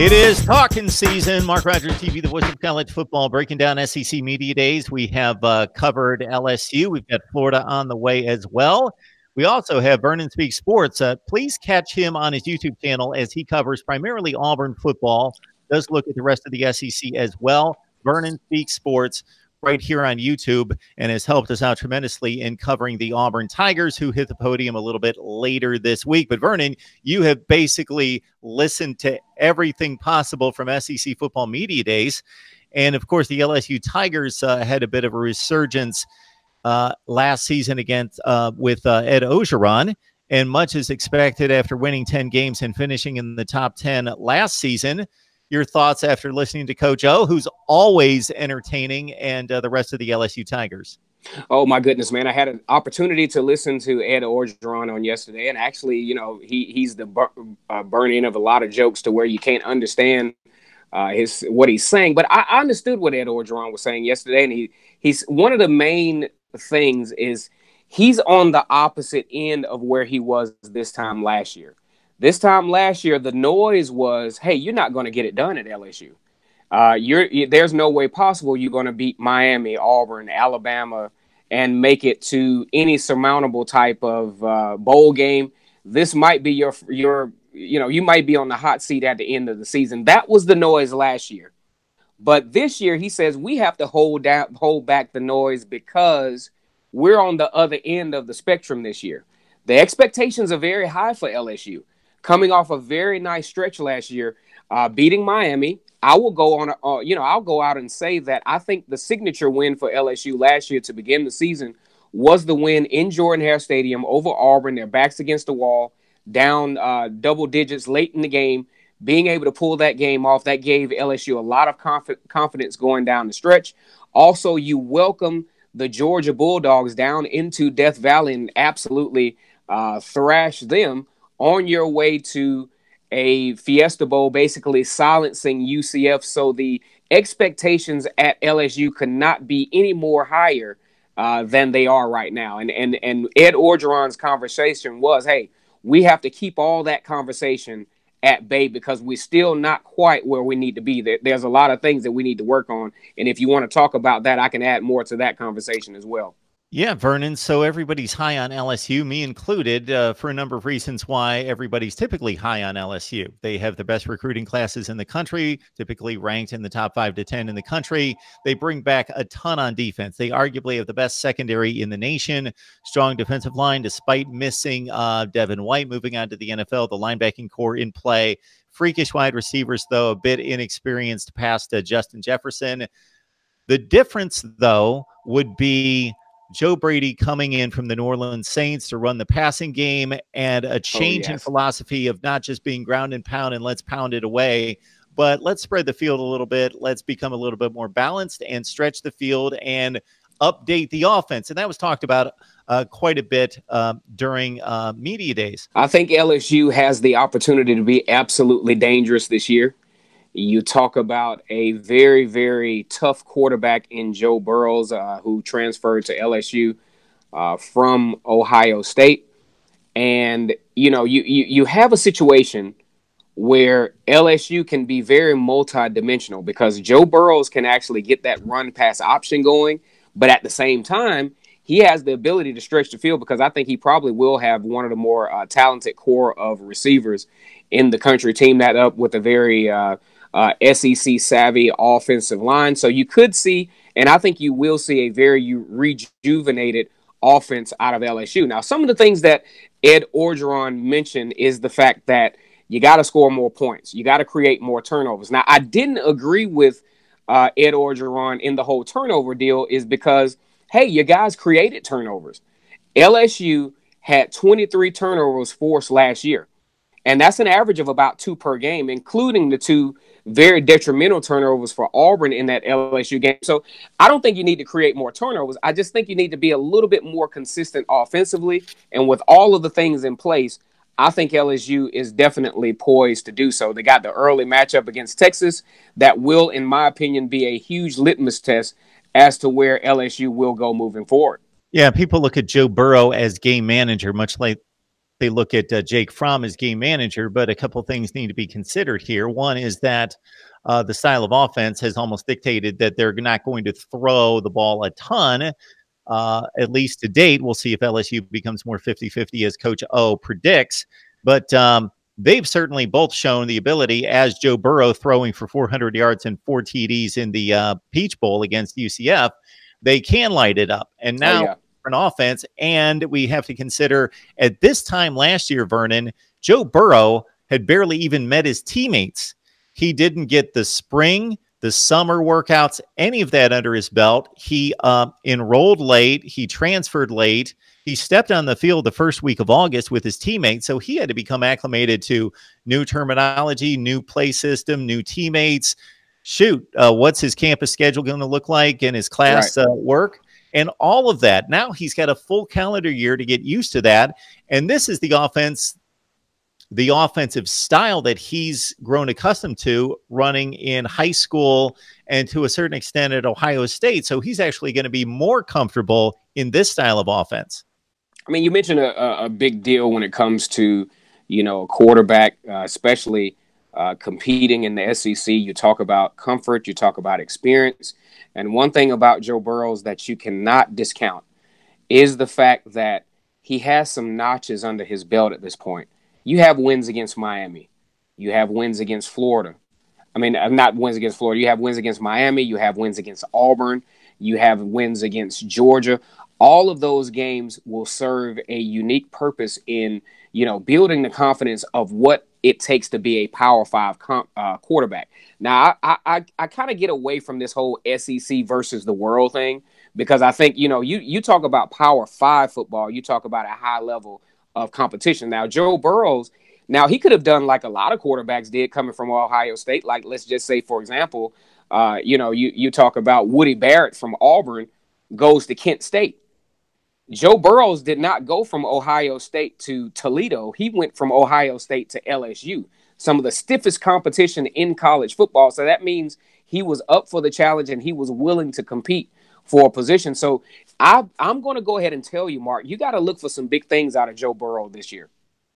It is talking season. Mark Rogers TV, the voice of college football, breaking down SEC Media Days. We have covered LSU. We've got Florida on the way as well. We also have Vernon Speaks Sports. Please catch him on his YouTube channel as he covers primarily Auburn football. Does look at the rest of the SEC as well. Vernon Speaks Sports right here on YouTube, and has helped us out tremendously in covering the Auburn Tigers, who hit the podium a little bit later this week. But Vernon, you have basically listened to everything possible from SEC football media days. And of course, the LSU Tigers had a bit of a resurgence last season against with Ed Orgeron, and much is expected after winning 10 games and finishing in the top 10 last season. Your thoughts after listening to Coach O, who's always entertaining, and the rest of the LSU Tigers? Oh, my goodness, man. I had an opportunity to listen to Ed Orgeron on yesterday, and actually, you know, he's the burn-in of a lot of jokes to where you can't understand what he's saying. But I understood what Ed Orgeron was saying yesterday, and he's one of the main things is he's on the opposite end of where he was this time last year. This time last year, the noise was, hey, you're not going to get it done at LSU. There's no way possible you're going to beat Miami, Auburn, Alabama, and make it to any surmountable type of bowl game. This might be you might be on the hot seat at the end of the season. That was the noise last year. But this year, he says we have to hold back the noise because we're on the other end of the spectrum this year. The expectations are very high for LSU. Coming off a very nice stretch last year, beating Miami, I will go on. I'll go out and say that I think the signature win for LSU last year to begin the season was the win in Jordan-Hare Stadium over Auburn. Their backs against the wall, down double digits late in the game. Being able to pull that game off, that gave LSU a lot of confidence going down the stretch. Also, you welcome the Georgia Bulldogs down into Death Valley and absolutely thrash them on your way to a Fiesta Bowl, basically silencing UCF. So the expectations at LSU could not be any more higher than they are right now. And Ed Orgeron's conversation was, hey, we have to keep all that conversation at bay because we're still not quite where we need to be. There's a lot of things that we need to work on. And if you want to talk about that, I can add more to that conversation as well. Yeah, Vernon. So everybody's high on LSU, me included, for a number of reasons why everybody's typically high on LSU. They have the best recruiting classes in the country, typically ranked in the top 5 to 10 in the country. They bring back a ton on defense. They arguably have the best secondary in the nation, strong defensive line, despite missing Devin White moving on to the NFL, the linebacking core in play. Freakish wide receivers, though, a bit inexperienced past Justin Jefferson. The difference, though, would be Joe Brady coming in from the New Orleans Saints to run the passing game and a change in philosophy of not just being ground and pound and let's pound it away, but let's spread the field a little bit. Let's become a little bit more balanced and stretch the field and update the offense. And that was talked about quite a bit during media days. I think LSU has the opportunity to be absolutely dangerous this year. You talk about a very, very tough quarterback in Joe Burrow, who transferred to LSU from Ohio State. And, you know, you have a situation where LSU can be very multidimensional because Joe Burrow can actually get that run-pass option going. But at the same time, he has the ability to stretch the field because I think he probably will have one of the more talented core of receivers in the country, team that up with a very SEC savvy offensive line. So you could see, and I think you will see, a very rejuvenated offense out of LSU. Now, some of the things that Ed Orgeron mentioned is the fact that you got to score more points. You got to create more turnovers. Now, I didn't agree with Ed Orgeron in the whole turnover deal is because, hey, you guys created turnovers. LSU had 23 turnovers forced last year. And that's an average of about 2 per game, including the 2 very detrimental turnovers for Auburn in that LSU game. So I don't think you need to create more turnovers. I just think you need to be a little bit more consistent offensively. And with all of the things in place, I think LSU is definitely poised to do so. They got the early matchup against Texas that will, in my opinion, be a huge litmus test as to where LSU will go moving forward. Yeah, people look at Joe Burrow as game manager, much like they look at Jake Fromm as game manager, but a couple things need to be considered here. One is that the style of offense has almost dictated that they're not going to throw the ball a ton, at least to date. We'll see if LSU becomes more 50-50 as Coach O predicts. But they've certainly both shown the ability, as Joe Burrow throwing for 400 yards and 4 TDs in the Peach Bowl against UCF, they can light it up. And now an offense, and we have to consider at this time last year, Vernon, Joe Burrow had barely even met his teammates. He didn't get the spring, the summer workouts, any of that under his belt. He enrolled late. He transferred late. He stepped on the field the first week of August with his teammates, so he had to become acclimated to new terminology, new play system, new teammates. What's his campus schedule going to look like and his class work? And all of that. Now he's got a full calendar year to get used to that. And this is the offensive style that he's grown accustomed to running in high school and to a certain extent at Ohio State. So he's actually going to be more comfortable in this style of offense. I mean, you mentioned a big deal when it comes to, a quarterback, especially competing in the SEC. You talk about comfort, you talk about experience. And one thing about Joe Burrow that you cannot discount is the fact that he has some notches under his belt at this point. You have wins against Miami. You have wins against Florida. I mean, not wins against Florida. You have wins against Miami. You have wins against Auburn. You have wins against Georgia. All of those games will serve a unique purpose in, building the confidence of what it takes to be a Power 5 quarterback. Now, I kind of get away from this whole SEC versus the world thing because I think, you talk about Power 5 football, you talk about a high level of competition. Now, Joe Burrow, he could have done like a lot of quarterbacks did coming from Ohio State. Like, let's just say, for example, you talk about Woody Barrett from Auburn goes to Kent State. Joe Burrow did not go from Ohio State to Toledo. He went from Ohio State to LSU, some of the stiffest competition in college football. So that means he was up for the challenge and he was willing to compete for a position. So I'm going to go ahead and tell you, Mark, you got to look for some big things out of Joe Burrow this year.